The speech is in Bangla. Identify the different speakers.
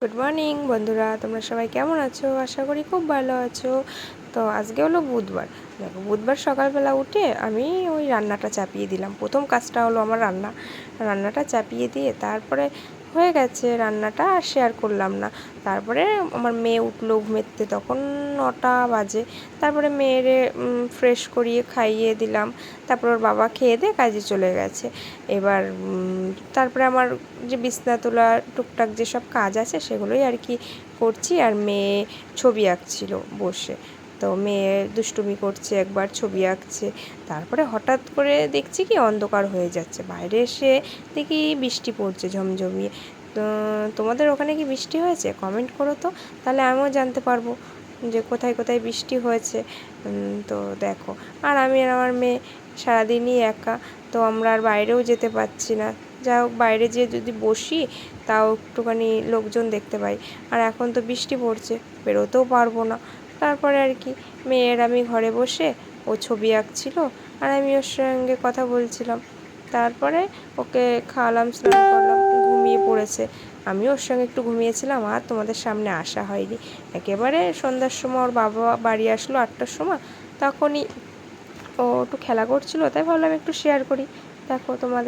Speaker 1: গুড মর্নিং বন্ধুরা, তোমরা সবাই কেমন আছো? আশা করি খুব ভালো আছো। তো আজকে হলো বুধবার। দেখো, বুধবার সকালবেলা উঠে আমি ওই রান্নাটা চাপিয়ে দিলাম। প্রথম কাজটা হলো আমার রান্নাটা চাপিয়ে দিয়ে তারপরে হয়ে গেছে রান্নাটা, আর শেয়ার করলাম না। তারপরে আমার মেয়ে উঠলো ঘুমেতে, তখন 9টা বাজে। তারপরে মেয়েরে ফ্রেশ করিয়ে খাইয়ে দিলাম। তারপর ওর বাবা খেয়ে দিয়ে কাজে চলে গেছে। এবার তারপরে আমার যে বিছনা তোলা টুকটাক যেসব কাজ আছে সেগুলোই আর কি করছি। আর মেয়ে ছবি আঁকছিল বসে, তো মেয়ে দুষ্টুমি করছে, একবার ছবি আঁকছে। তারপরে হঠাৎ করে দেখছি কি অন্ধকার হয়ে যাচ্ছে, বাইরে এসে দেখি বৃষ্টি পড়ছে ঝমঝমিয়ে। তো তোমাদের ওখানে কি বৃষ্টি হয়েছে? কমেন্ট করো তো, তাহলে আমিও জানতে পারবো যে কোথায় কোথায় বৃষ্টি হয়েছে। তো দেখো, আর আমি আর আমার মেয়ে সারাদিনই একা, তো আমরা আর বাইরেও যেতে পারছি না। যা হোক, বাইরে যেয়ে যদি বসি তাও একটুখানি লোকজন দেখতে পাই। আর এখন তো বৃষ্টি পড়ছে, বেরোতেও পারবো না। তারপরে আর কি মেয়ের আমি ঘরে বসে, ও ছবি আঁকছিল আর আমি ওর সঙ্গে কথা বলছিলাম। তারপরে ওকে খাওয়ালাম, স্নান করলাম, ঘুমিয়ে পড়েছে। আমি ওর সঙ্গে একটু ঘুমিয়েছিলাম, আর তোমাদের সামনে আসা হয়নি। একেবারে সন্ধ্যার সময় ওর বাবা বাড়ি আসলো 8টার সময়, তখনই ও একটু খেলা করছিল, তাই ভাবলাম একটু শেয়ার করি। দেখো তোমাদের